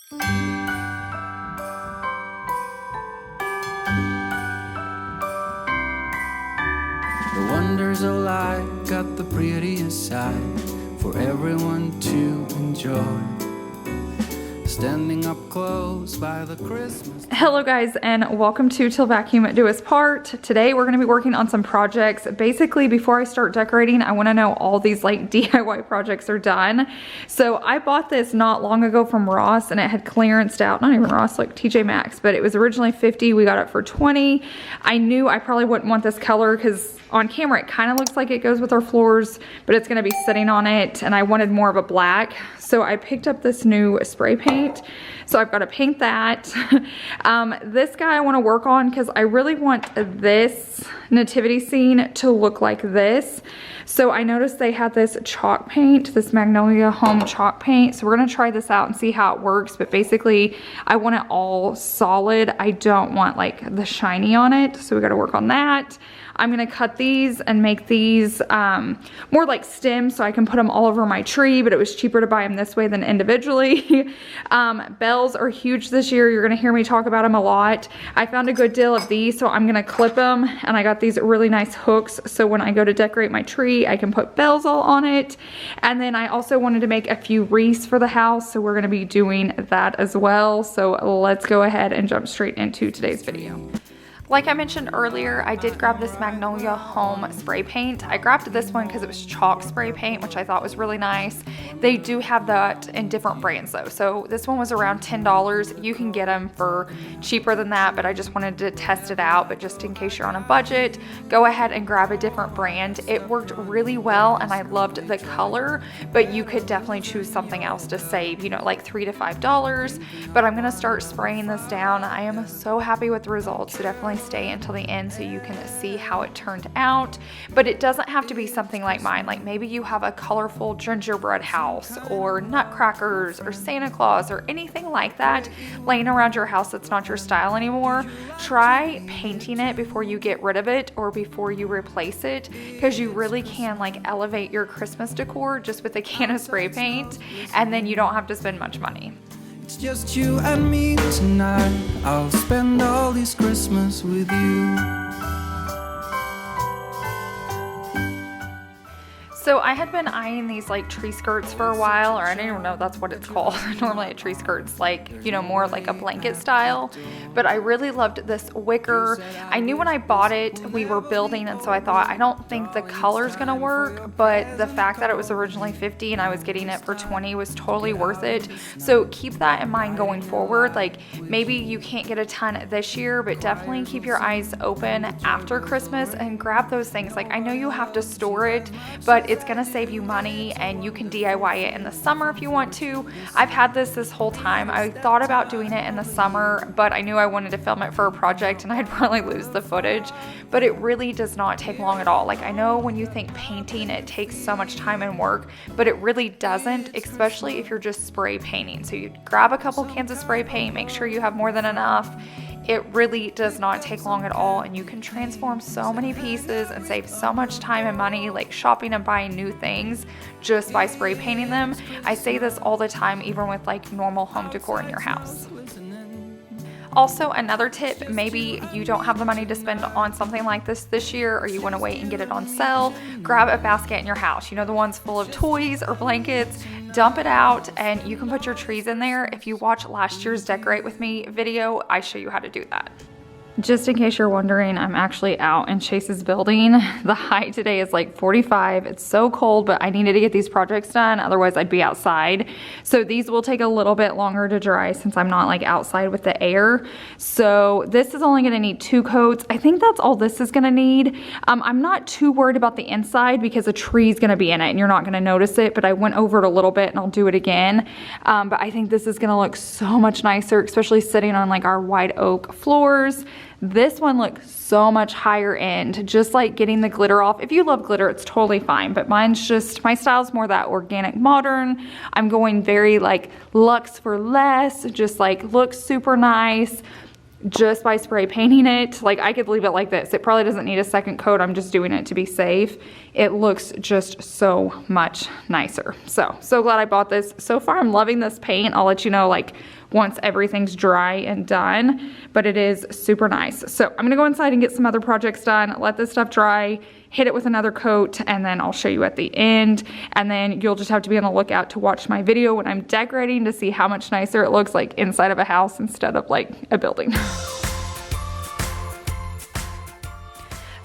The wonders of life got the prettiest side for everyone to enjoy. Standing up close by the Christmas. Hello guys, and welcome to Till Vacuum Do Us Part. Today we're going to be working on some projects. Basically, before I start decorating, I want to know all these like DIY projects are done. So I bought this not long ago from Ross, and it had clearanced out, not even Ross, like TJ Maxx, but it was originally $50. We got it for $20. I knew I probably wouldn't want this color because on camera it kind of looks like it goes with our floors, but it's going to be sitting on it, and I wanted more of a black. So I picked up this new spray paint. So I've got to paint that. This guy I want to work on because I really want this nativity scene to look like this. So I noticed they had this chalk paint, this Magnolia Home chalk paint. So we're going to try this out and see how it works. But basically, I want it all solid. I don't want like the shiny on it. So we got to work on that. I'm going to cut these and make these more like stems so I can put them all over my tree, but it was cheaper to buy them this way than individually. Bells are huge this year. You're going to hear me talk about them a lot. I found a good deal of these, so I'm going to clip them, and I got these really nice hooks, so when I go to decorate my tree, I can put bells all on it. And then I also wanted to make a few wreaths for the house, so we're going to be doing that as well. So let's go ahead and jump straight into today's video. Like I mentioned earlier, I did grab this Magnolia Home spray paint. I grabbed this one because it was chalk spray paint, which I thought was really nice. They do have that in different brands though. So this one was around $10. You can get them for cheaper than that, but I just wanted to test it out. But just in case you're on a budget, go ahead and grab a different brand. It worked really well and I loved the color, but you could definitely choose something else to save, you know, like $3 to $5. But I'm gonna start spraying this down. I am so happy with the results, so definitely stay until the end so you can see how it turned out. But it doesn't have to be something like mine. Like maybe you have a colorful gingerbread house or nutcrackers or Santa Claus or anything like that laying around your house that's not your style anymore. Try painting it before you get rid of it or before you replace it, because you really can like elevate your Christmas decor just with a can of spray paint, and then you don't have to spend much money. It's just you and me tonight. I'll spend all this Christmas with you. So I had been eyeing these like tree skirts for a while, or I don't even know if that's what it's called. Normally a tree skirt's like, you know, more like a blanket style, but I really loved this wicker. I knew when I bought it, we were building, and so I thought, I don't think the color's gonna work, but the fact that it was originally $50 and I was getting it for $20 was totally worth it. So keep that in mind going forward. Like maybe you can't get a ton this year, but definitely keep your eyes open after Christmas and grab those things. Like I know you have to store it, but it's gonna save you money, and you can DIY it in the summer if you want to. I've had this whole time. I thought about doing it in the summer, but I knew I wanted to film it for a project and I'd probably lose the footage, but it really does not take long at all. Like I know when you think painting, it takes so much time and work, but it really doesn't, especially if you're just spray painting. So you grab a couple cans of spray paint, make sure you have more than enough. It really does not take long at all, and you can transform so many pieces and save so much time and money, like shopping and buying new things just by spray painting them. I say this all the time, even with like normal home decor in your house. Also, another tip, maybe you don't have the money to spend on something like this year, or you want to wait and get it on sale, grab a basket in your house. You know, the ones full of toys or blankets, dump it out and you can put your trees in there. If you watch last year's Decorate With Me video, I show you how to do that. Just in case you're wondering, I'm actually out in Chase's building. The high today is like 45. It's so cold, but I needed to get these projects done. Otherwise, I'd be outside. So these will take a little bit longer to dry since I'm not like outside with the air. So this is only gonna need 2 coats. I think that's all this is gonna need. I'm not too worried about the inside because a tree is gonna be in it and you're not gonna notice it, but I went over it a little bit and I'll do it again. But I think this is gonna look so much nicer, especially sitting on like our white oak floors. This one looks so much higher end, just like getting the glitter off. If you love glitter, it's totally fine, but mine's just, my style's more that organic modern. I'm going very like luxe for less, just like looks super nice just by spray painting it. Like I could leave it like this. It probably doesn't need a second coat. I'm just doing it to be safe. It looks just so much nicer. So glad I bought this. So far I'm loving this paint. I'll let you know like once everything's dry and done, but it is super nice. So I'm gonna go inside and get some other projects done, let this stuff dry, hit it with another coat, and then I'll show you at the end. And then you'll just have to be on the lookout to watch my video when I'm decorating to see how much nicer it looks like inside of a house instead of like a building.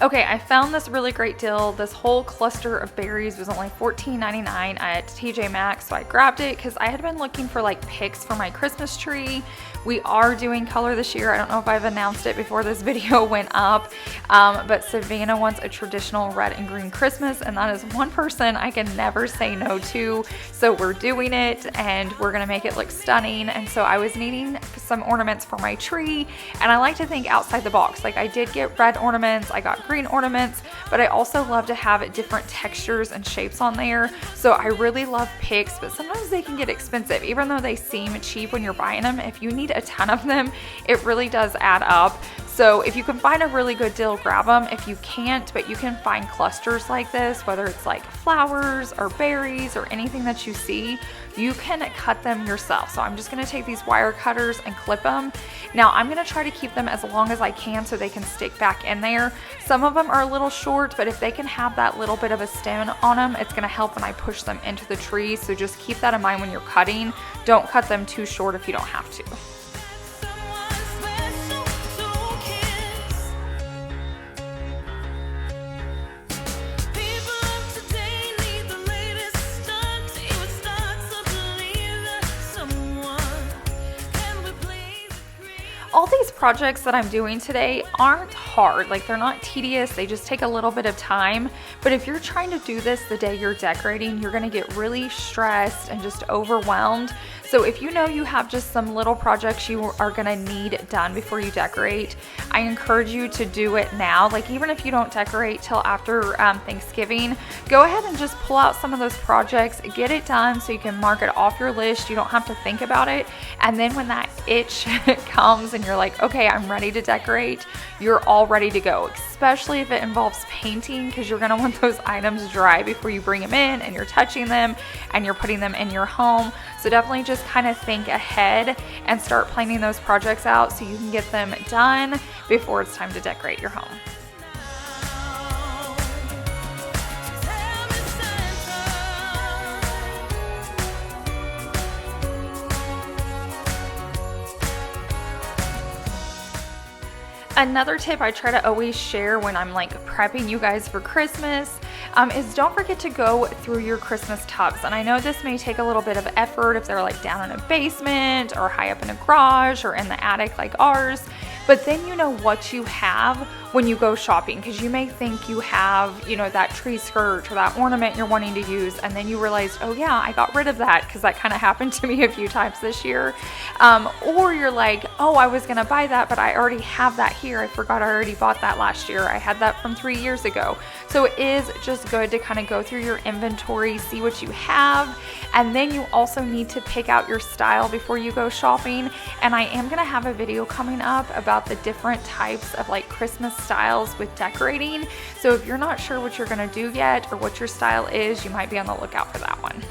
Okay, I found this really great deal. This whole cluster of berries was only $14.99 at TJ Maxx, so I grabbed it because I had been looking for like picks for my Christmas tree. We are doing color this year. I don't know if I've announced it before this video went up, but Savannah wants a traditional red and green Christmas, and that is one person I can never say no to. So we're doing it, and we're gonna make it look stunning. And so I was needing some ornaments for my tree, and I like to think outside the box. Like I did get red ornaments, I got green ornaments, but I also love to have different textures and shapes on there. So I really love picks, but sometimes they can get expensive, even though they seem cheap when you're buying them. If you need a ton of them, it really does add up. So if you can find a really good deal, grab them. If you can't, but you can find clusters like this, whether it's like flowers or berries or anything that you see, you can cut them yourself. So I'm just gonna take these wire cutters and clip them. Now I'm gonna try to keep them as long as I can so they can stick back in there. Some of them are a little short, but if they can have that little bit of a stem on them, it's gonna help when I push them into the tree. So just keep that in mind when you're cutting. Don't cut them too short if you don't have to. All these projects that I'm doing today aren't hard, like they're not tedious, they just take a little bit of time. But if you're trying to do this the day you're decorating, you're gonna get really stressed and just overwhelmed. So if you know you have just some little projects you are gonna need done before you decorate, I encourage you to do it now. Like even if you don't decorate till after Thanksgiving, go ahead and just pull out some of those projects, get it done so you can mark it off your list. You don't have to think about it. And then when that itch comes and you're like, okay, I'm ready to decorate, you're all ready to go, especially if it involves painting, because you're gonna want those items dry before you bring them in and you're touching them and you're putting them in your home. So definitely just kind of think ahead and start planning those projects out so you can get them done before it's time to decorate your home. Another tip I try to always share when I'm like prepping you guys for Christmas is don't forget to go through your Christmas tubs. And I know this may take a little bit of effort if they're like down in a basement or high up in a garage or in the attic like ours, but then you know what you have when you go shopping, because you may think you have, you know, that tree skirt or that ornament you're wanting to use, and then you realize, oh yeah, I got rid of that, because that kind of happened to me a few times this year. Or you're like, oh, I was gonna buy that, but I already have that here. I forgot I already bought that last year. I had that from 3 years ago. So it is just good to kind of go through your inventory, see what you have, and then you also need to pick out your style before you go shopping. And I am gonna have a video coming up about the different types of like Christmas styles with decorating. So if you're not sure what you're gonna do yet or what your style is, you might be on the lookout for that one.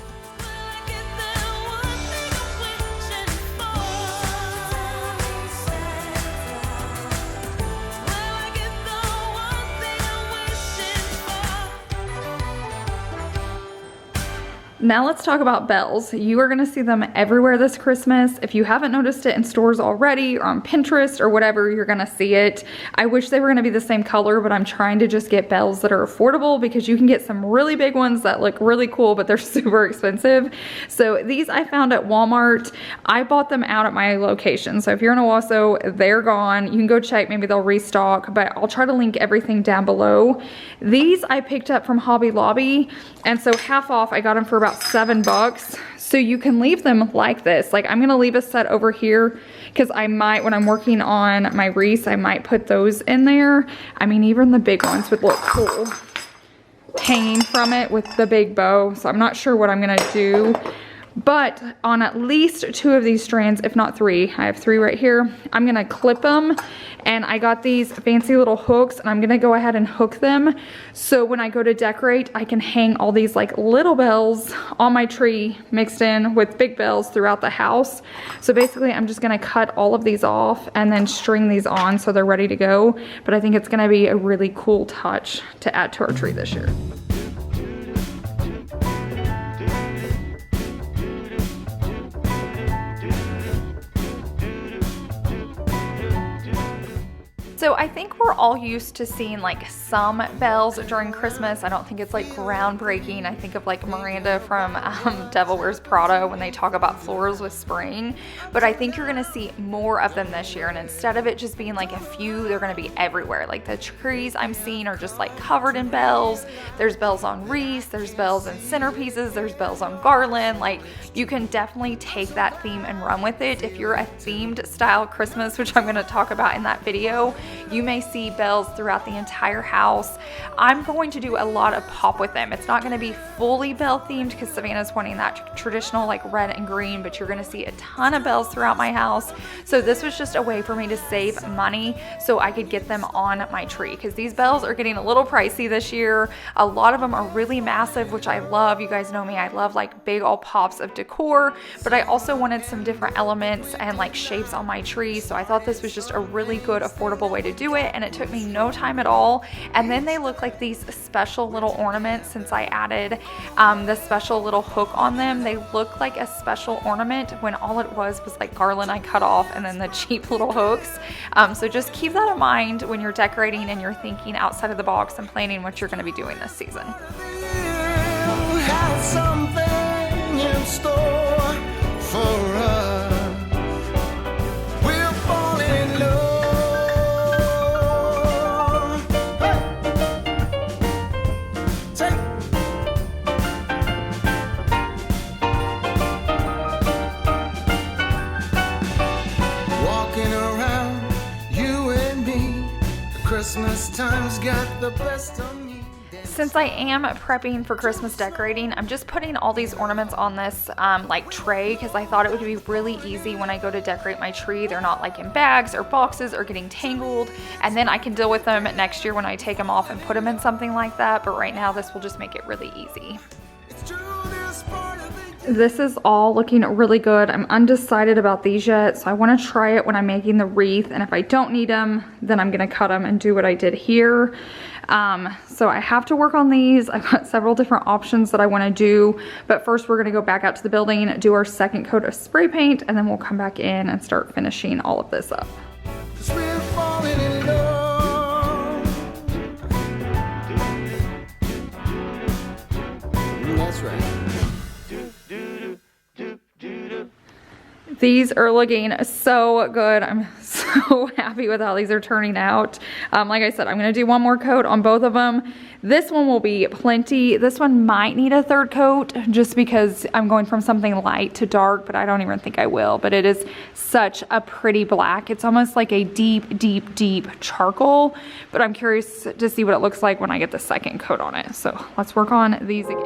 Now let's talk about bells. You are gonna see them everywhere this Christmas. If you haven't noticed it in stores already or on Pinterest or whatever, you're gonna see it. I wish they were gonna be the same color, but I'm trying to just get bells that are affordable, because you can get some really big ones that look really cool, but they're super expensive. So these I found at Walmart. I bought them out at my location. So if you're in Owasso, they're gone. You can go check, maybe they'll restock, but I'll try to link everything down below. These I picked up from Hobby Lobby, and so half off, I got them for about $7. So you can leave them like this. Like I'm gonna leave a set over here, because I might, when I'm working on my wreaths, I might put those in there. I mean, even the big ones would look cool hanging from it with the big bow. So I'm not sure what I'm gonna do, But on at least 2 of these strands, if not 3, I have 3 right here, I'm gonna clip them. And I got these fancy little hooks, and I'm gonna go ahead and hook them. So when I go to decorate, I can hang all these like little bells on my tree mixed in with big bells throughout the house. So basically I'm just gonna cut all of these off and then string these on so they're ready to go. But I think it's gonna be a really cool touch to add to our tree this year. So I think we're all used to seeing like some bells during Christmas. I don't think it's like groundbreaking. I think of like Miranda from Devil Wears Prada when they talk about floors with spring. But I think you're gonna see more of them this year. And instead of it just being like a few, they're gonna be everywhere. Like the trees I'm seeing are just like covered in bells. There's bells on wreaths, there's bells in centerpieces, there's bells on garland. Like you can definitely take that theme and run with it. If you're a themed style Christmas, which I'm gonna talk about in that video, you may see bells throughout the entire house. I'm going to do a lot of pop with them. It's not going to be fully bell themed because Savannah's wanting that traditional like red and green, but you're going to see a ton of bells throughout my house. So this was just a way for me to save money so I could get them on my tree, because these bells are getting a little pricey this year. A lot of them are really massive, which I love. You guys know me, I love like big old pops of decor, but I also wanted some different elements and like shapes on my tree. So I thought this was just a really good affordable way to do it, and it took me no time at all. And then they look like these special little ornaments. Since I added the special little hook on them, they look like a special ornament when all it was like garland I cut off and then the cheap little hooks. So just keep that in mind when you're decorating and you're thinking outside of the box and planning what you're going to be doing this season. Have something in store for us. We're falling in love. Hey. Take. Walking around, you and me. The Christmas time's got the best of me. Since I am prepping for Christmas decorating, I'm just putting all these ornaments on this like tray, because I thought it would be really easy when I go to decorate my tree. They're not like in bags or boxes or getting tangled, and then I can deal with them next year when I take them off and put them in something like that. But right now this will just make it really easy. This is all looking really good. I'm undecided about these yet, so I want to try it when I'm making the wreath, and if I don't need them, then I'm going to cut them and do what I did here. So I have to work on these. I've got several different options that I want to do, but first we're going to go back out to the building, do our second coat of spray paint, and then we'll come back in and start finishing all of this up. That's right. These are looking so good. I'm so happy with how these are turning out. Like I said, I'm going to do one more coat on both of them. This one will be plenty. This one might need a third coat just because I'm going from something light to dark, but I don't even think I will. But it is such a pretty black. It's almost like a deep, deep, deep charcoal, but I'm curious to see what it looks like when I get the second coat on it. So let's work on these again.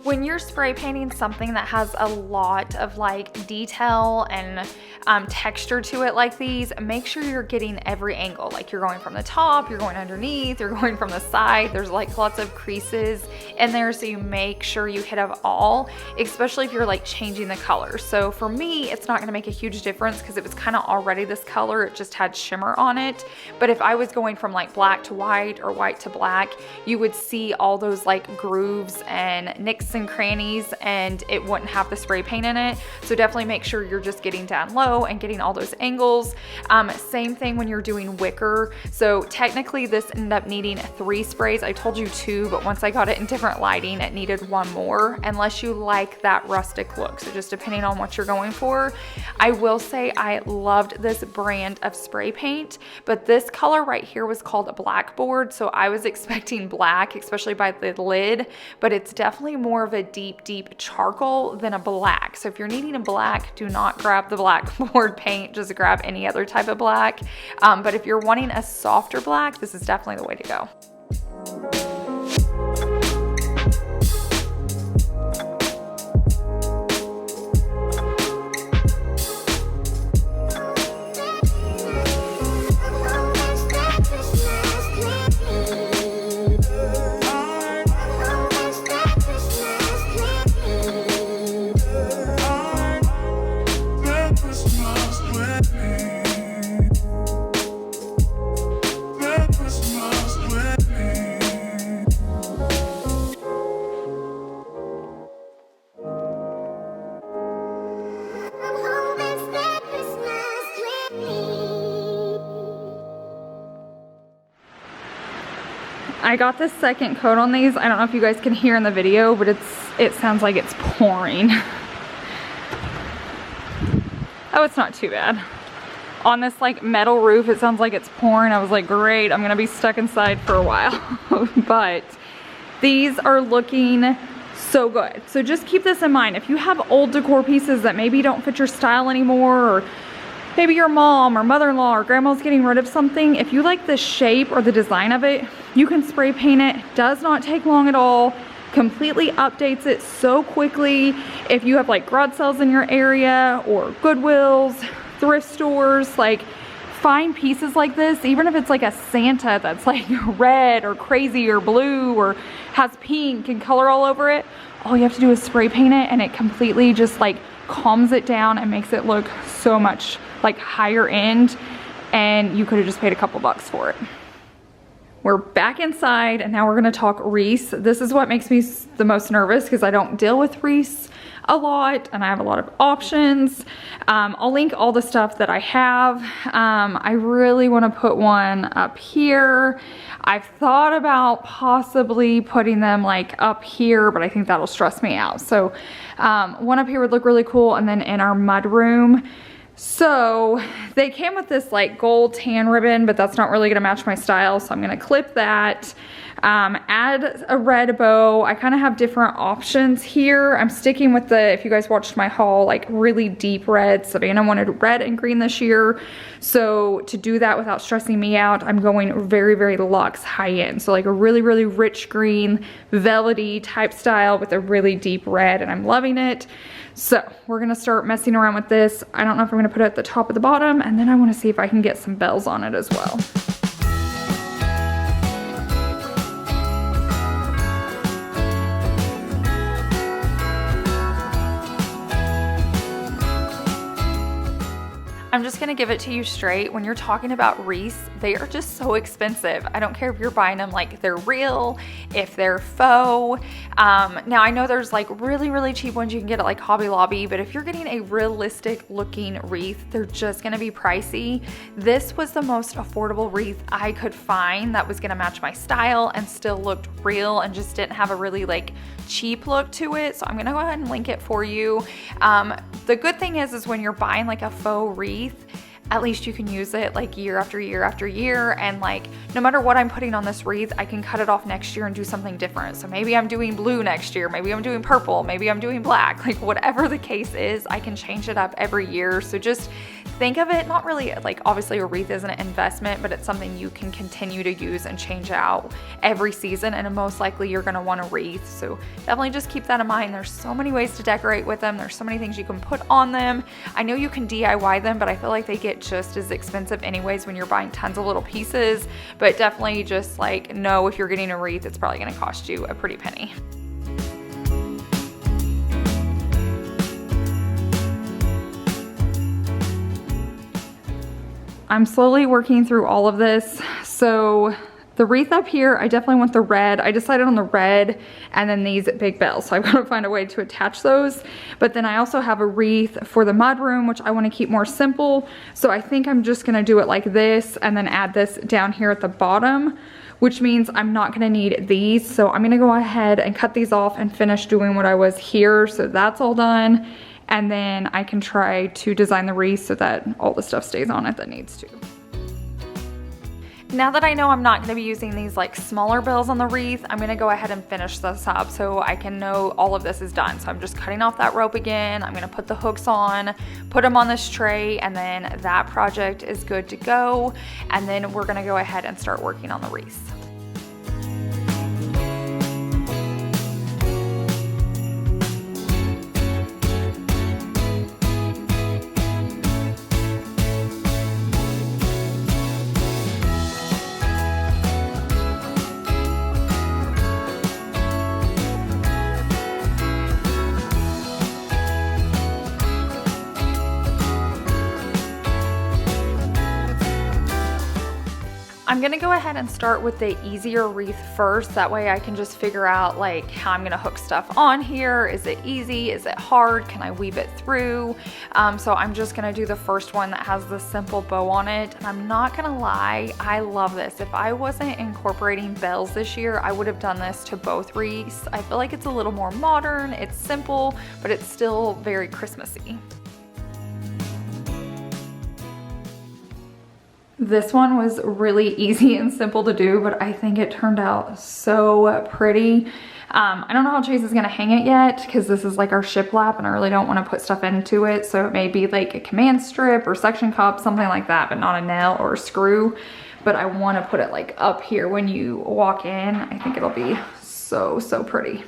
When you're spray painting something that has a lot of like detail and texture to it like these, make sure you're getting every angle. Like you're going from the top, you're going underneath, you're going from the side. There's like lots of creases in there, so you make sure you hit them all, especially if you're like changing the color. So for me, it's not gonna make a huge difference because it was kind of already this color, it just had shimmer on it. But if I was going from like black to white or white to black, you would see all those like grooves and nicks and crannies chimneys and it wouldn't have the spray paint in it. So definitely make sure you're just getting down low and getting all those angles. Same thing when you're doing wicker. So technically this ended up needing 3 sprays. I told you 2, but once I got it in different lighting, it needed 1 more, unless you like that rustic look. So just depending on what you're going for. I will say I loved this brand of spray paint, but this color right here was called a blackboard. So I was expecting black, especially by the lid, but it's definitely more of a deep charcoal than a black. So if you're needing a black, do not grab the blackboard paint, just grab any other type of black. But if you're wanting a softer black, this is definitely the way to go. I got the second coat on these. I don't know if you guys can hear in the video, but it sounds like it's pouring. Oh, it's not too bad. On this like metal roof, it sounds like it's pouring. I was like, great, I'm gonna be stuck inside for a while. But these are looking so good. So just keep this in mind. If you have old decor pieces that maybe don't fit your style anymore, or maybe your mom or mother-in-law or grandma's getting rid of something, if you like the shape or the design of it, you can spray paint it. Does not take long at all. Completely updates it so quickly. If you have like garage sales in your area or Goodwills, thrift stores, like find pieces like this, even if it's like a Santa that's like red or crazy or blue or has pink and color all over it. All you have to do is spray paint it and it completely just like calms it down and makes it look so much like higher end, and you could have just paid a couple bucks for it. We're back inside and now we're gonna talk wreaths. This is what makes me the most nervous because I don't deal with wreaths a lot and I have a lot of options. I'll link all the stuff that I have. I really wanna put one up here. I've thought about possibly putting them like up here, but I think that'll stress me out. So one up here would look really cool, and then in our mud room. So they came with this like gold tan ribbon, but that's not really gonna match my style. So I'm gonna clip that, add a red bow. I kind of have different options here. I'm sticking with the, if you guys watched my haul, like really deep red. Savannah wanted red and green this year. So to do that without stressing me out, I'm going very luxe high end. So like a really rich green, velvety type style with a really deep red, and I'm loving it. So we're gonna start messing around with this. I don't know if I'm gonna put it at the top or the bottom, and then I wanna see if I can get some bells on it as well. I'm just gonna give it to you straight. When you're talking about wreaths, they are just so expensive. I don't care if you're buying them like they're real, if they're faux. Now I know there's like really cheap ones you can get at like Hobby Lobby, but if you're getting a realistic looking wreath, they're just gonna be pricey. This was the most affordable wreath I could find that was gonna match my style and still looked real and just didn't have a really like cheap look to it. So I'm gonna go ahead and link it for you. The good thing is when you're buying like a faux wreath, at least you can use it like year after year, and like no matter what I'm putting on this wreath, I can cut it off next year and do something different. So maybe I'm doing blue next year, maybe I'm doing purple, maybe I'm doing black, like whatever the case is, I can change it up every year. So just think of it, not really like, obviously a wreath isn't an investment, but it's something you can continue to use and change out every season, and most likely you're gonna want a wreath. So definitely just keep that in mind. There's so many ways to decorate with them. There's so many things you can put on them. I know you can DIY them, but I feel like they get just as expensive anyways when you're buying tons of little pieces. But definitely just like know if you're getting a wreath, it's probably gonna cost you a pretty penny. I'm slowly working through all of this. So The wreath up here, I definitely want the red. I decided on the red and then these big bells. So I've got to find a way to attach those. But then I also have a wreath for the mudroom, which I want to keep more simple. So I think I'm just going to do it like this and then add this down here at the bottom, which means I'm not going to need these. So I'm going to go ahead and cut these off and finish doing what I was here. So that's all done. And then I can try to design the wreath so that all the stuff stays on it that needs to. Now that I know I'm not going to be using these like smaller bells on the wreath, I'm going to go ahead and finish this up so I can know all of this is done. So I'm just cutting off that rope again. I'm going to put the hooks on, put them on this tray, and then that project is good to go. And then we're going to go ahead and start working on the wreath. I'm gonna go ahead and start with the easier wreath first. That way I can just figure out like how I'm gonna hook stuff on here. Is it easy? Is it hard? Can I weave it through? So I'm just gonna do the first one that has the simple bow on it. And I'm not gonna lie, I love this. If I wasn't incorporating bells this year, I would have done this to both wreaths. I feel like it's a little more modern, it's simple, but it's still very Christmassy. This one was really easy and simple to do, but I think it turned out so pretty. I don't know how Chase is gonna hang it yet because this is like our shiplap and I really don't wanna put stuff into it. So it may be like a command strip or suction cup, something like that, but not a nail or a screw. But I wanna put it like up here when you walk in. I think it'll be so, so pretty.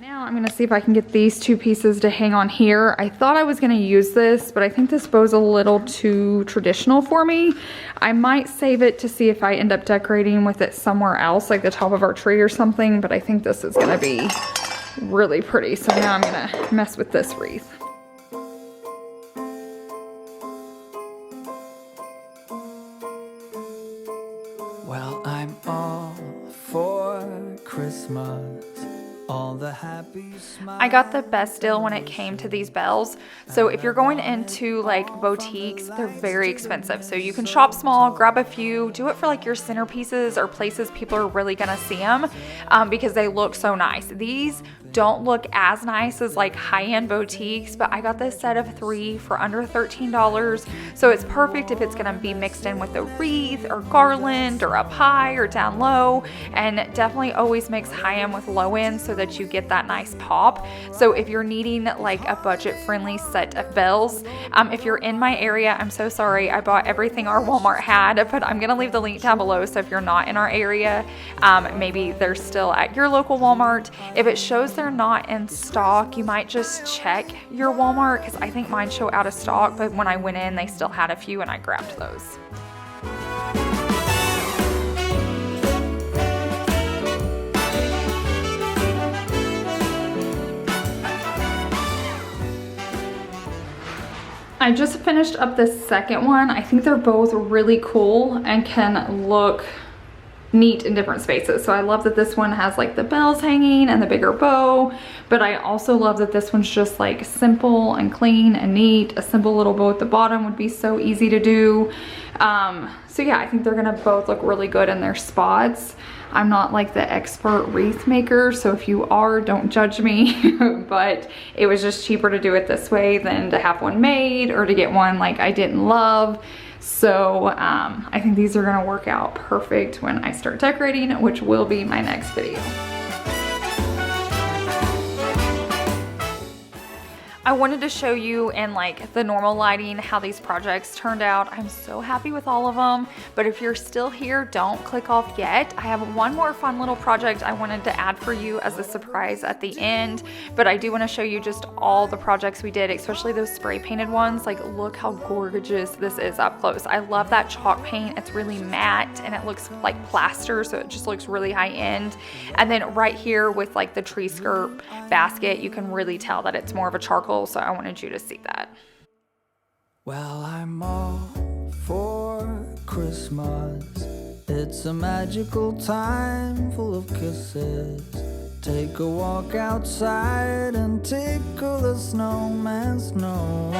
Now I'm gonna see if I can get these two pieces to hang on here. I thought I was gonna use this, but I think this bow's a little too traditional for me. I might save it to see if I end up decorating with it somewhere else, like the top of our tree or something, but I think this is gonna be really pretty. So now I'm gonna mess with this wreath. Well, I'm all for Christmas. All the happy smiles. I got the best deal when it came to these bells. So if you're going into like boutiques, they're very expensive. So you can shop small, grab a few, do it for like your centerpieces or places people are really gonna see them because they look so nice. These don't look as nice as like high-end boutiques, but I got this set of 3 for under $13. So it's perfect if it's gonna be mixed in with a wreath or garland or up high or down low, and definitely always mix high-end with low-end so that you get that nice pop. So if you're needing like a budget-friendly set of bells, if you're in my area, I'm so sorry, I bought everything our Walmart had, but I'm gonna leave the link down below. So if you're not in our area, maybe they're still at your local Walmart. If it shows they're not in stock, you might just check your Walmart because I think mine show out of stock, but when I went in they still had a few and I grabbed those. I just finished up the second one. I think they're both really cool and can look neat in different spaces. So I love that this one has like the bells hanging and the bigger bow, but I also love that this one's just like simple and clean and neat. A simple little bow at the bottom would be so easy to do. So yeah, I think they're gonna both look really good in their spots. I'm not like the expert wreath maker, so if you are, don't judge me, but it was just cheaper to do it this way than to have one made or to get one like I didn't love. So I think these are gonna work out perfect when I start decorating, which will be my next video. I wanted to show you in like the normal lighting how these projects turned out. I'm so happy with all of them, but if you're still here, don't click off yet. I have one more fun little project I wanted to add for you as a surprise at the end, but I do want to show you just all the projects we did, especially those spray painted ones. Like, look how gorgeous this is up close. I love that chalk paint. It's really matte and it looks like plaster, so it just looks really high end. And then right here with like the tree skirt basket, you can really tell that it's more of a charcoal, so I wanted you to see that. Well, I'm all for Christmas. It's a magical time full of kisses. Take a walk outside and tickle the snowman's nose.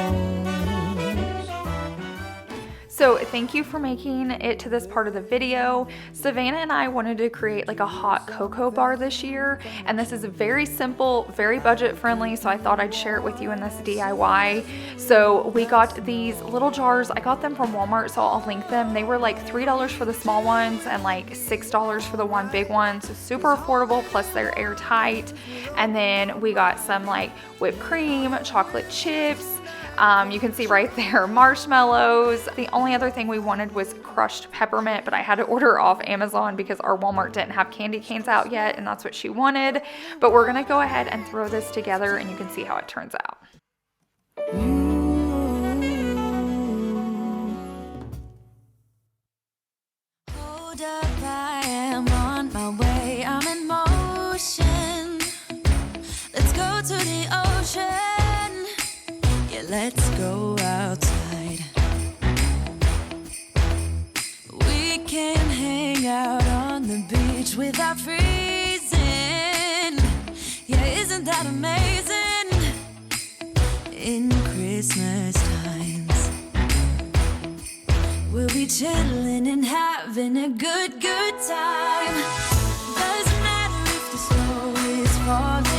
So thank you for making it to this part of the video. Savannah and I wanted to create like a hot cocoa bar this year, and this is very simple, very budget friendly, so I thought I'd share it with you in this DIY. So we got these little jars. I got them from Walmart, so I'll link them. They were like $3 for the small ones and like $6 for the one big one, so super affordable, plus they're airtight. And then we got some like whipped cream, chocolate chips, you can see right there, marshmallows. The only other thing we wanted was crushed peppermint, but I had to order off Amazon because our Walmart didn't have candy canes out yet, and that's what she wanted. But we're gonna go ahead and throw this together and you can see how it turns out. Hold up, I am on my way, I'm in motion. Let's go to the ocean. Let's go outside. We can hang out on the beach without freezing. Yeah, isn't that amazing? In Christmas times, we'll be chilling and having a good time. Doesn't matter if the snow is falling.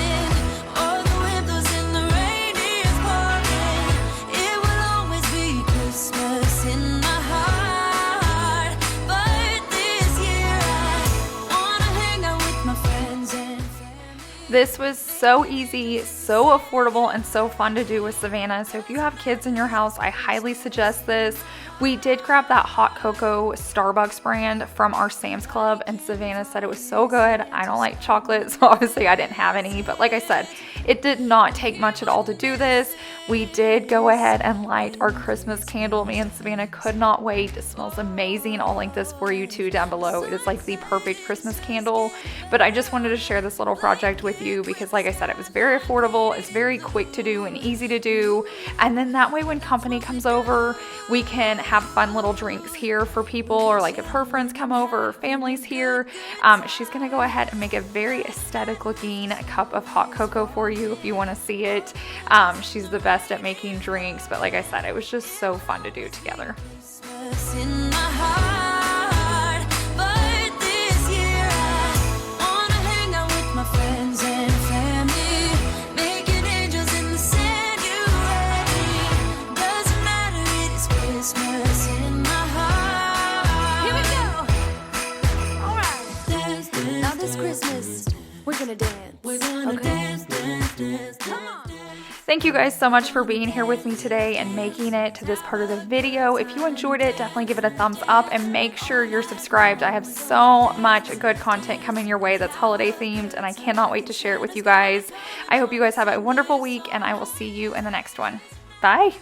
This was so easy, so affordable, and so fun to do with Savannah. So if you have kids in your house, I highly suggest this. We did grab that hot cocoa Starbucks brand from our Sam's Club, and Savannah said it was so good. I don't like chocolate, so obviously I didn't have any, but like I said, it did not take much at all to do this. We did go ahead and light our Christmas candle. Me and Savannah could not wait. It smells amazing. I'll link this for you too down below. It is like the perfect Christmas candle, but I just wanted to share this little project with you because like I said, it was very affordable. It's very quick to do and easy to do. And then that way when company comes over, we can have fun little drinks here for people, or like if her friends come over or family's here, she's gonna go ahead and make a very aesthetic looking cup of hot cocoa for you if you want to see it. She's the best at making drinks, but like I said, it was just so fun to do together. Thank you guys so much for being here with me today and making it to this part of the video. If you enjoyed it, definitely give it a thumbs up and make sure you're subscribed. I have so much good content coming your way that's holiday themed, and I cannot wait to share it with you guys. I hope you guys have a wonderful week, and I will see you in the next one. Bye.